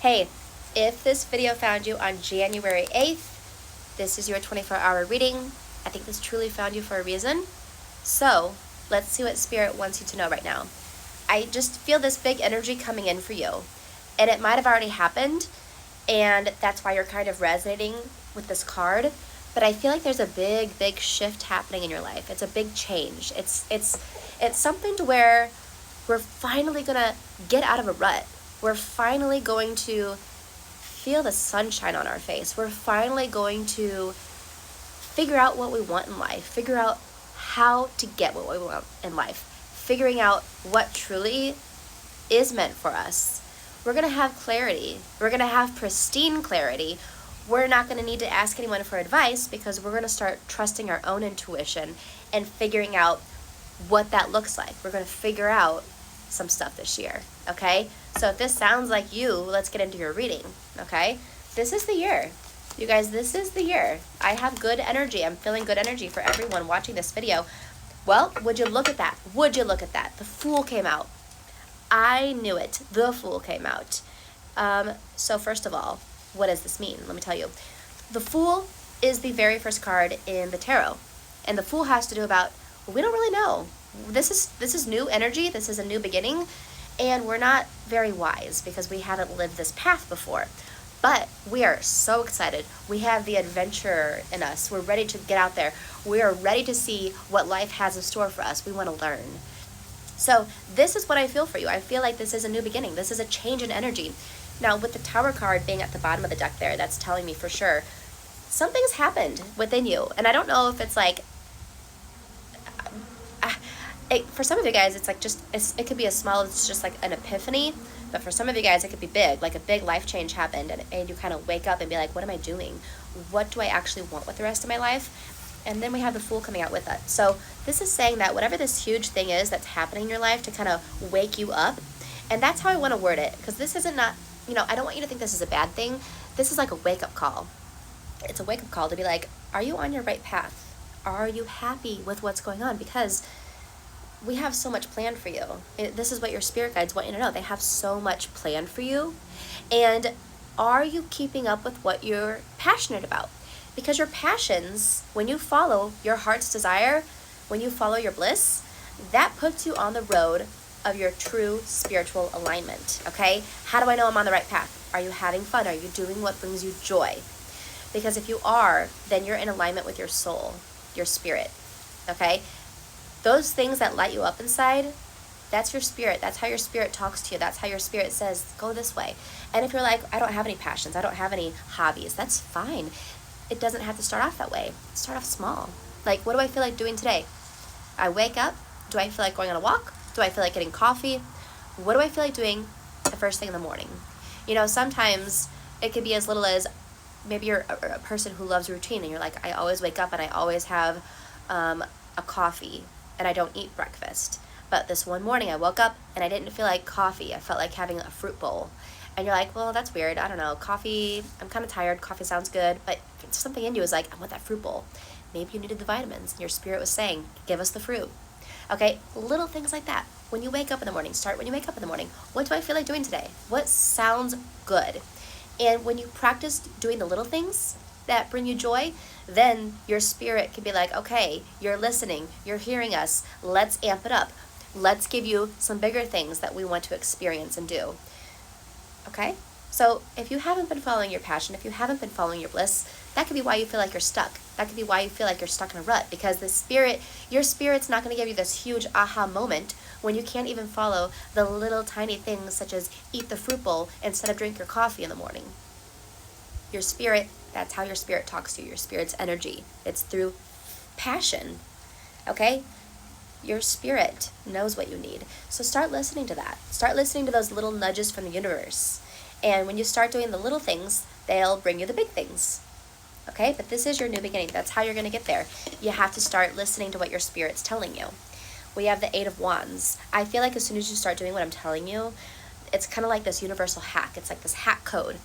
Hey, if this video found you on January 8th, this is your 24-hour reading. I think this truly found you for a reason. So, let's see what Spirit wants you to know right now. I just feel this big energy coming in for you. And it might have already happened, and that's why you're kind of resonating with this card. But I feel like there's a big shift happening in your life. It's a big change. It's something to where we're finally gonna get out of a rut. We're finally going to feel the sunshine on our face. We're finally going to figure out what we want in life, figure out how to get what we want in life, figuring out what truly is meant for us. We're going to have clarity. We're going to have pristine clarity. We're not going to need to ask anyone for advice because we're going to start trusting our own intuition and figuring out what that looks like. We're going to figure out some stuff this year, okay? So if this sounds like you, let's get into your reading, okay? This is the year. You guys, this is the year. I have good energy. I'm feeling good energy for everyone watching this video. Well, would you look at that? Would you look at that? The Fool came out. I knew it. The Fool came out. So first of all, what does this mean? Let me tell you. The Fool is the very first card in the tarot. And the Fool has to do about, we don't really know. This is new energy. This is a new beginning. And we're not very wise because we haven't lived this path before. But we are so excited. We have the adventure in us. We're ready to get out there. We are ready to see what life has in store for us. We want to learn. So this is what I feel for you. I feel like this is a new beginning. This is a change in energy. Now, with the Tower card being at the bottom of the deck there, that's telling me for sure something's happened within you. And I don't know if it's like, for some of you guys, it's like it could be as small as just like an epiphany. But for some of you guys, it could be big, like a big life change happened, and you kind of wake up and be like, what am I doing? What do I actually want with the rest of my life? And then we have the Fool coming out with it. So this is saying that whatever this huge thing is that's happening in your life to kind of wake you up, and that's how I want to word it, because this isn't not, I don't want you to think this is a bad thing. This is like a wake-up call. It's a wake-up call to be like, are you on your right path? Are you happy with what's going on? Because we have so much planned for you. This is what your spirit guides want you to know. They have so much planned for you. And are you keeping up with what you're passionate about? Because your passions, when you follow your heart's desire, when you follow your bliss, that puts you on the road of your true spiritual alignment, okay? How do I know I'm on the right path? Are you having fun? Are you doing what brings you joy? Because if you are, then you're in alignment with your soul, your spirit, okay? Those things that light you up inside, that's your spirit. That's how your spirit talks to you. That's how your spirit says, go this way. And if you're like, I don't have any passions, I don't have any hobbies, that's fine. It doesn't have to start off that way. Start off small. Like, what do I feel like doing today? I wake up. Do I feel like going on a walk? Do I feel like getting coffee? What do I feel like doing the first thing in the morning? Sometimes it could be as little as maybe you're a person who loves routine and you're like, I always wake up and I always have a coffee and I don't eat breakfast. But this one morning I woke up and I didn't feel like coffee. I felt like having a fruit bowl. And you're like, well, that's weird. I don't know. Coffee, I'm kind of tired. Coffee sounds good. But something in you is like, I want that fruit bowl. Maybe you needed the vitamins. And your spirit was saying, give us the fruit. Okay, little things like that. When you wake up in the morning, start when you wake up in the morning. What do I feel like doing today? What sounds good? And when you practice doing the little things that bring you joy, then your spirit can be like, okay, you're listening, you're hearing us, let's amp it up. Let's give you some bigger things that we want to experience and do. Okay? So if you haven't been following your passion, if you haven't been following your bliss, that could be why you feel like you're stuck. That could be why you feel like you're stuck in a rut, because your spirit's not going to give you this huge aha moment when you can't even follow the little tiny things such as eat the fruit bowl instead of drink your coffee in the morning. Your spirit, that's how your spirit talks to you, your spirit's energy. It's through passion, okay? Your spirit knows what you need. So start listening to that. Start listening to those little nudges from the universe. And when you start doing the little things, they'll bring you the big things. Okay? But this is your new beginning. That's how you're going to get there. You have to start listening to what your spirit's telling you. We have the Eight of Wands. I feel like as soon as you start doing what I'm telling you, it's kind of like this universal hack. It's like this hack code.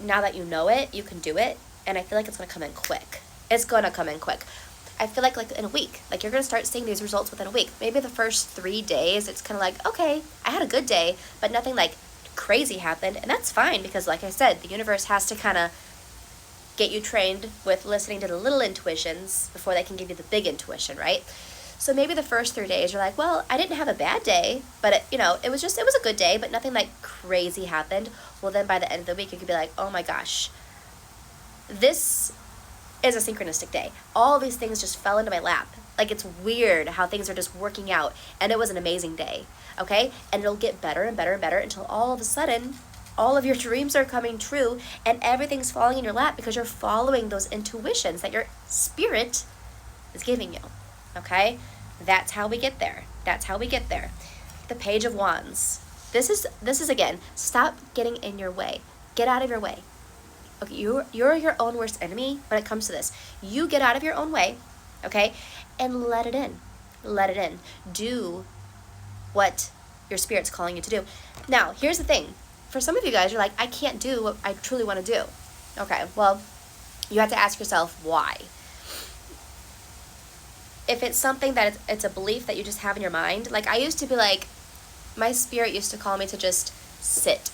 Now that you know it, you can do it. And I feel like it's going to come in quick. It's going to come in quick. I feel like in a week, like you're going to start seeing these results within a week. Maybe the first 3 days, it's kind of like, okay, I had a good day, but nothing like crazy happened, and that's fine because, like I said, the universe has to kind of get you trained with listening to the little intuitions before they can give you the big intuition, right? So maybe the first 3 days you're like, well, I didn't have a bad day, but it was a good day, but nothing like crazy happened. Well, then by the end of the week, you could be like, oh my gosh, this is a synchronistic day. All these things just fell into my lap. Like, it's weird how things are just working out, and it was an amazing day, okay? And it'll get better and better and better until all of a sudden, all of your dreams are coming true, and everything's falling in your lap because you're following those intuitions that your spirit is giving you, okay? That's how we get there. That's how we get there. The Page of Wands. This is again, stop getting in your way. Get out of your way. Okay, you're your own worst enemy when it comes to this. You get out of your own way, okay? And let it in. Let it in. Do what your spirit's calling you to do. Now, here's the thing. For some of you guys, you're like, I can't do what I truly want to do. Okay, well, you have to ask yourself why. If it's something that it's a belief that you just have in your mind, like I used to be like, my spirit used to call me to just sit.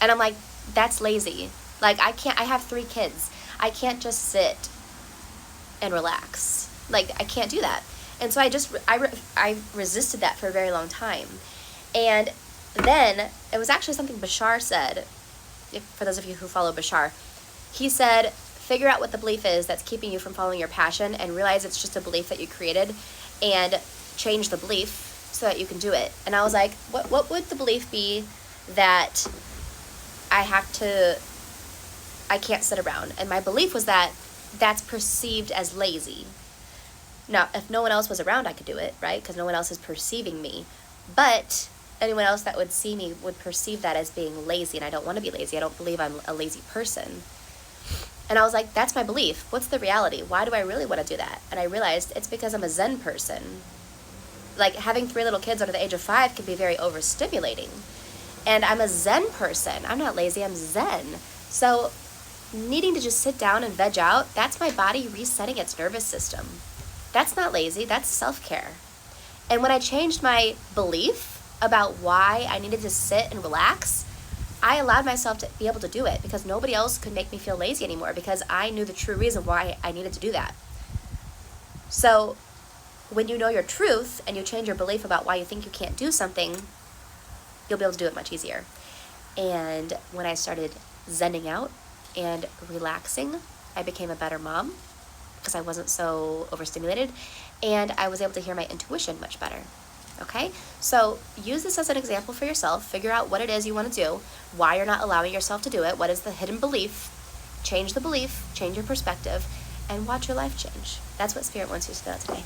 And I'm like, that's lazy. Like, I have 3 kids. I can't just sit and relax. Like, I can't do that. And so I resisted that for a very long time. And then it was actually something Bashar said, for those of you who follow Bashar. He said, figure out what the belief is that's keeping you from following your passion and realize it's just a belief that you created and change the belief so that you can do it. And I was like, what would the belief be that I can't sit around? And my belief was that that's perceived as lazy. Now, if no one else was around, I could do it, right? Because no one else is perceiving me. But anyone else that would see me would perceive that as being lazy, and I don't want to be lazy. I don't believe I'm a lazy person. And I was like, that's my belief. What's the reality? Why do I really want to do that? And I realized it's because I'm a Zen person. Like, having 3 little kids under the age of 5 can be very overstimulating. And I'm a Zen person. I'm not lazy, I'm Zen. So needing to just sit down and veg out, that's my body resetting its nervous system. That's not lazy, that's self-care. And when I changed my belief about why I needed to sit and relax, I allowed myself to be able to do it because nobody else could make me feel lazy anymore because I knew the true reason why I needed to do that. So when you know your truth and you change your belief about why you think you can't do something, you'll be able to do it much easier. And when I started zenning out and relaxing, I became a better mom because I wasn't so overstimulated, and I was able to hear my intuition much better. Okay? So use this as an example for yourself. Figure out what it is you want to do, why you're not allowing yourself to do it, what is the hidden belief, change the belief, change your perspective, and watch your life change. That's what Spirit wants you to know today.